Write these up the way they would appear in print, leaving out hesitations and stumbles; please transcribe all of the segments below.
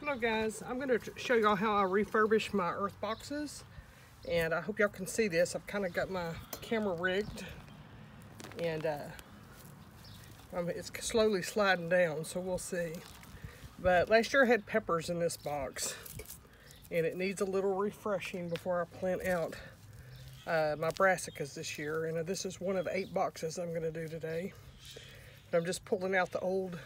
Hello guys, I'm going to show y'all how I refurbish my Earthboxes, and I hope y'all can see this. I've kind of got my camera rigged, and it's slowly sliding down, so we'll see. But last year I had peppers in this box, and it needs a little refreshing before I plant out my brassicas this year. And this is one of 8 boxes I'm going to do today. But I'm just pulling out the old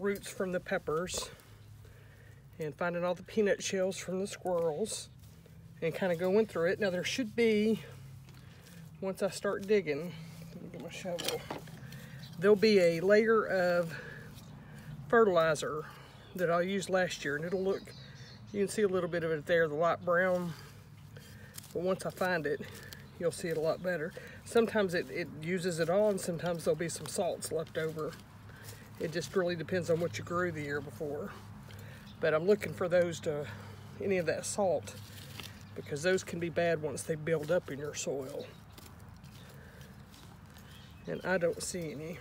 roots from the peppers and finding all the peanut shells from the squirrels and kind of going through it. Now there should be, once I start digging, let me get my shovel, there'll be a layer of fertilizer that I used last year, and it'll look, you can see a little bit of it there, the light brown, but once I find it, you'll see it a lot better. Sometimes it uses it all, and sometimes there'll be some salts left over. It just really depends on what you grew the year before. But I'm looking for those to, any of that salt, because those can be bad once they build up in your soil. And I don't see any.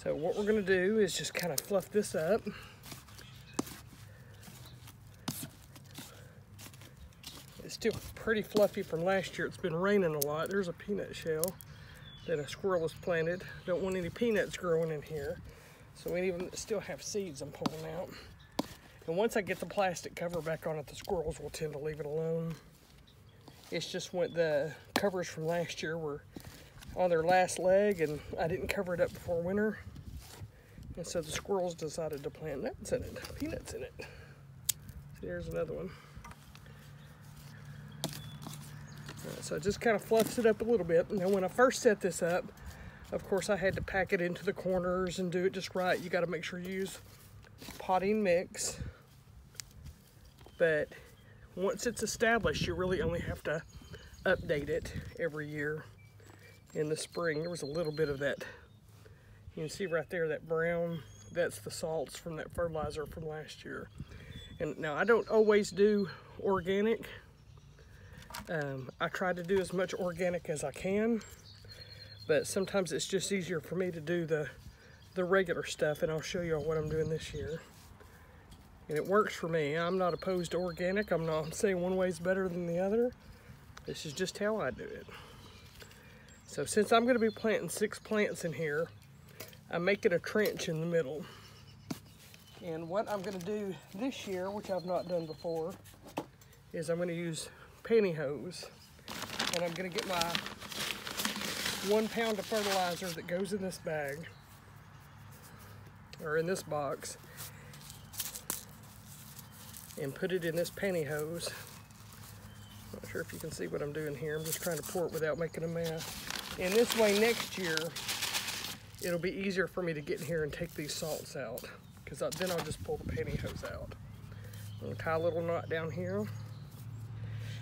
So what we're gonna do is just kind of fluff this up. It's still pretty fluffy from last year. It's been raining a lot. There's a peanut shell that a squirrel has planted. Don't want any peanuts growing in here. So any of them that still have seeds I'm pulling out. And once I get the plastic cover back on it, the squirrels will tend to leave it alone. It's just when the covers from last year were on their last leg, and I didn't cover it up before winter. And so the squirrels decided to plant nuts in it, peanuts in it. See, there's another one. So it just kind of fluffs it up a little bit. Now when I first set this up, of course I had to pack it into the corners and do it just right. You got to make sure you use potting mix. But once it's established, you really only have to update it every year. In the spring, there was a little bit of that. You can see right there, that brown, that's the salts from that fertilizer from last year. And now I don't always do organic. I try to do as much organic as I can, but sometimes it's just easier for me to do the regular stuff, and I'll show you what I'm doing this year. And it works for me. I'm not opposed to organic. I'm not saying one way is better than the other. This is just how I do it. So since I'm going to be planting 6 plants in here, I'm making a trench in the middle. And what I'm going to do this year, which I've not done before, is I'm going to use pantyhose, and I'm going to get my 1 pound of fertilizer that goes in this bag, or in this box, and put it in this pantyhose. Not sure if you can see what I'm doing here. I'm just trying to pour it without making a mess. And this way next year, it'll be easier for me to get in here and take these salts out, because then I'll just pull the pantyhose out. I'm going to tie a little knot down here.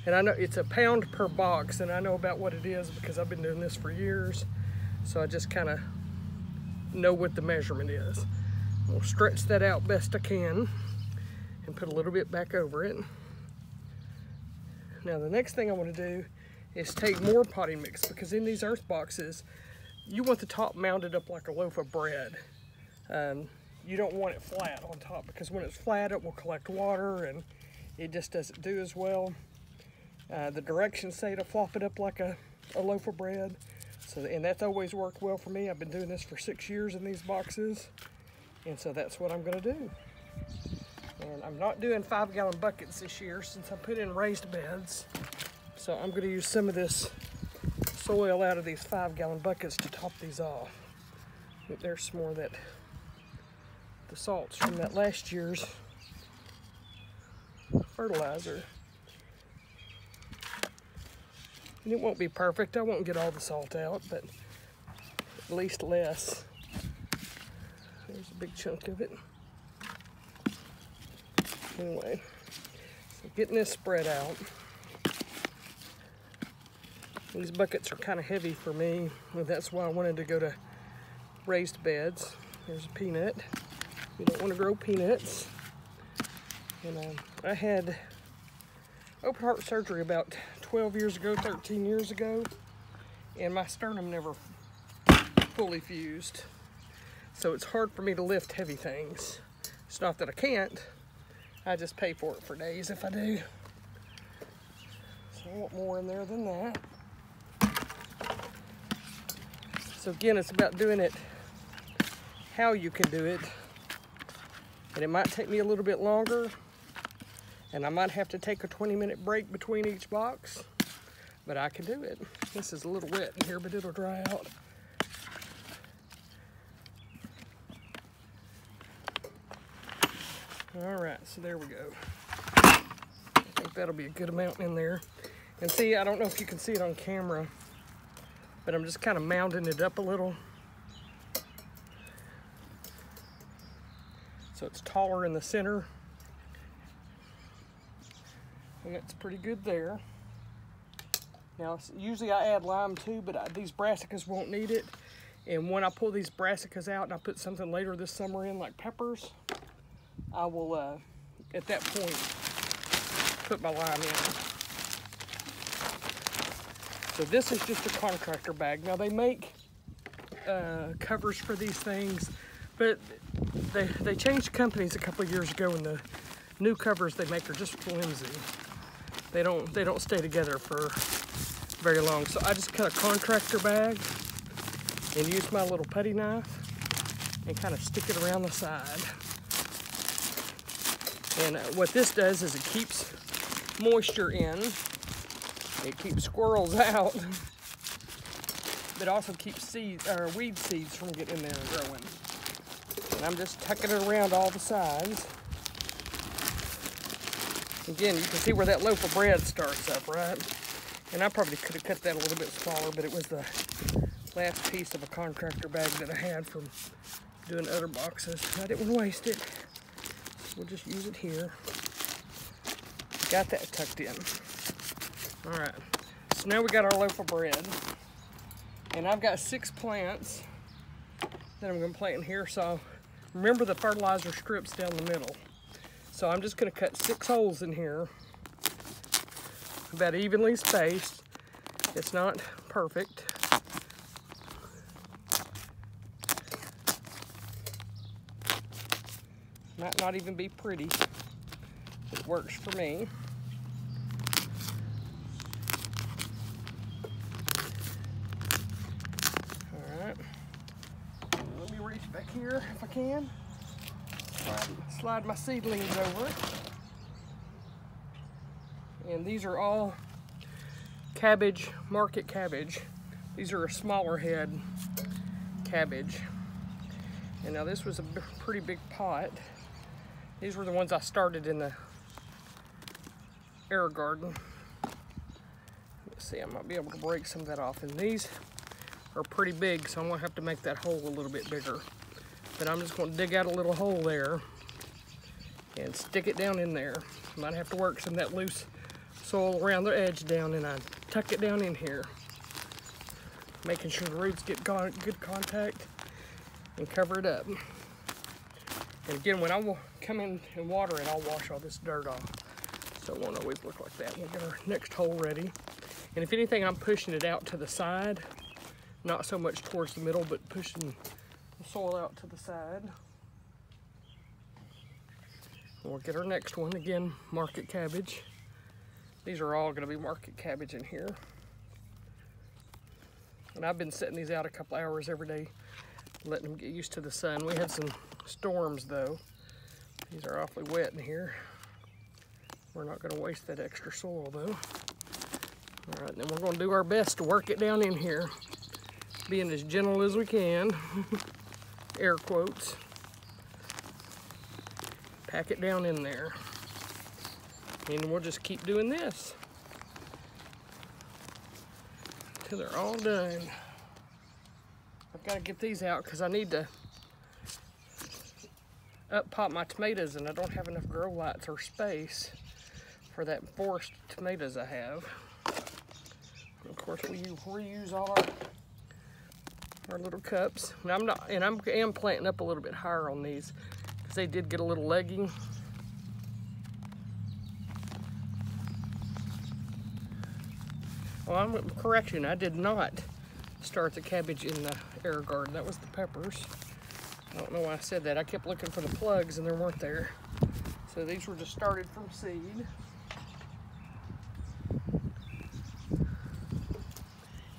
And I know it's a pound per box, and I know about what it is because I've been doing this for years. So I just kind of know what the measurement is. I'll stretch that out best I can and put a little bit back over it. Now the next thing I want to do is take more potting mix, because in these Earthboxes, you want the top mounted up like a loaf of bread. You don't want it flat on top, because when it's flat it will collect water and it just doesn't do as well. The directions say to flop it up like a loaf of bread. And that's always worked well for me. I've been doing this for 6 years in these boxes. And so that's what I'm gonna do. And I'm not doing 5-gallon buckets this year since I put in raised beds. So I'm gonna use some of this soil out of these 5-gallon buckets to top these off. There's some more of that, the salts from that last year's fertilizer. And it won't be perfect. I won't get all the salt out, but at least less. There's a big chunk of it. Anyway, so getting this spread out. These buckets are kind of heavy for me, and that's why I wanted to go to raised beds. There's a peanut. You don't want to grow peanuts. And I had open heart surgery about 12 years ago, 13 years ago, and my sternum never fully fused. So it's hard for me to lift heavy things. It's not that I can't. I just pay for it for days if I do. So I want more in there than that. So again, it's about doing it how you can do it. And it might take me a little bit longer. And I might have to take a 20-minute break between each box. But I can do it. This is a little wet in here, but it'll dry out. All right, so there we go. I think that'll be a good amount in there. And see, I don't know if you can see it on camera, but I'm just kind of mounding it up a little. So it's taller in the center. And it's pretty good there. Now, usually I add lime too, but these brassicas won't need it. And when I pull these brassicas out and I put something later this summer in, like peppers, I will, at that point, put my lime in. So this is just a contractor bag. Now they make covers for these things, but they changed companies a couple of years ago, and the new covers they make are just flimsy. They don't stay together for very long. So I just cut a contractor bag and use my little putty knife and kind of stick it around the side. And what this does is it keeps moisture in, it keeps squirrels out, but also keeps seeds or weed seeds from getting in there and growing. And I'm just tucking it around all the sides. Again, you can see where that loaf of bread starts up, right? And I probably could have cut that a little bit smaller, but it was the last piece of a contractor bag that I had from doing other boxes. I didn't want to waste it. We'll just use it here. Got that tucked in. All right, so now we got our loaf of bread. And I've got 6 plants that I'm gonna plant in here. So remember the fertilizer strips down the middle. So I'm just gonna cut 6 holes in here, about evenly spaced. It's not perfect. Might not even be pretty. It works for me. All right. Let me reach back here if I can. Slide my seedlings over it. And these are all cabbage, market cabbage. These are a smaller head cabbage. And now this was a pretty big pot. These were the ones I started in the air garden. Let's see, I might be able to break some of that off. And these are pretty big, so I'm gonna have to make that hole a little bit bigger. But I'm just gonna dig out a little hole there and stick it down in there. I might have to work some of that loose soil around the edge down, and I tuck it down in here, making sure the roots get good contact and cover it up. And again, when I will come in and water it, I'll wash all this dirt off, so it won't always look like that. We'll get our next hole ready. And if anything, I'm pushing it out to the side, not so much towards the middle, but pushing the soil out to the side. We'll get our next one, again, market cabbage. These are all gonna be market cabbage in here. And I've been setting these out a couple hours every day, letting them get used to the sun. We had some storms though. These are awfully wet in here. We're not gonna waste that extra soil though. All right, then we're gonna do our best to work it down in here, being as gentle as we can, air quotes. Pack it down in there. And we'll just keep doing this until they're all done. I've got to get these out because I need to up pot my tomatoes, and I don't have enough grow lights or space for that forest tomatoes I have. And of course, we reuse all our little cups. And I am planting up a little bit higher on these because they did get a little leggy. Well, I'm correction, I did not start the cabbage in the air garden. That was the peppers. I don't know why I said that. I kept looking for the plugs and they weren't there. So these were just started from seed.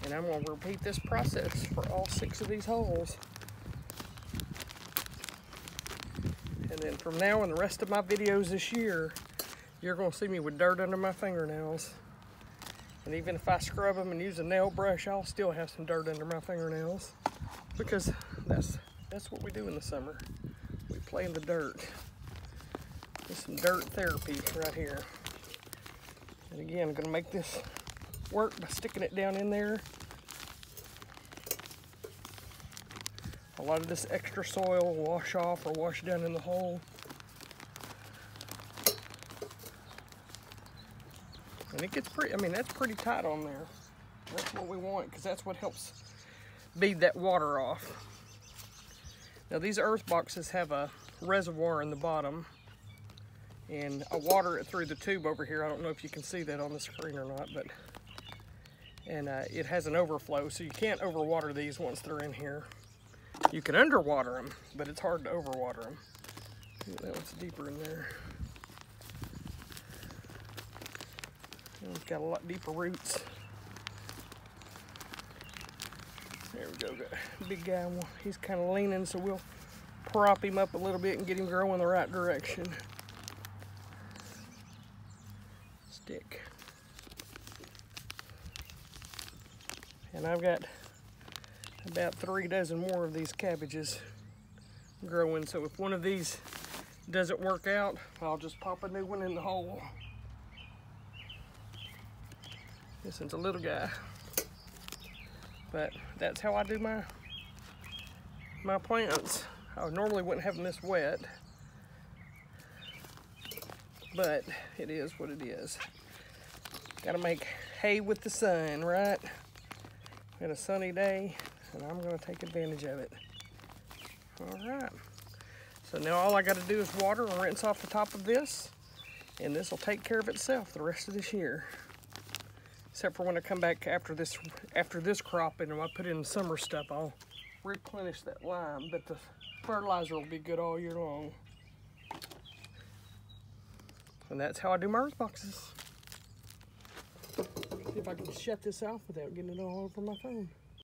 And I'm going to repeat this process for all 6 of these holes. And then from now and the rest of my videos this year, you're going to see me with dirt under my fingernails. And even if I scrub them and use a nail brush, I'll still have some dirt under my fingernails. Because that's what we do in the summer. We play in the dirt. There's some dirt therapy right here. And again, I'm going to make this work by sticking it down in there. A lot of this extra soil will wash off or wash down in the hole. And it gets pretty, I mean, that's pretty tight on there. That's what we want, because that's what helps bead that water off. Now these Earthboxes have a reservoir in the bottom, and I water it through the tube over here. I don't know if you can see that on the screen or not, but it has an overflow, so you can't overwater these once they're in here. You can underwater them, but it's hard to overwater them. That one's deeper in there. It's got a lot deeper roots. There we go, got a big guy. He's kind of leaning, so we'll prop him up a little bit and get him growing the right direction. Stick. And I've got about 3 dozen more of these cabbages growing, so if one of these doesn't work out, I'll just pop a new one in the hole. This one's a little guy, but that's how I do my plants. I normally wouldn't have them this wet, but it is what it is. Gotta make hay with the sun, right? We had a sunny day, and I'm gonna take advantage of it. All right, so now all I gotta do is water and rinse off the top of this, and this will take care of itself the rest of this year. Except for when I come back after this crop and I put in summer stuff, I'll replenish that lime, but the fertilizer will be good all year long. And that's how I do my Earthboxes. See if I can shut this off without getting it all over my phone.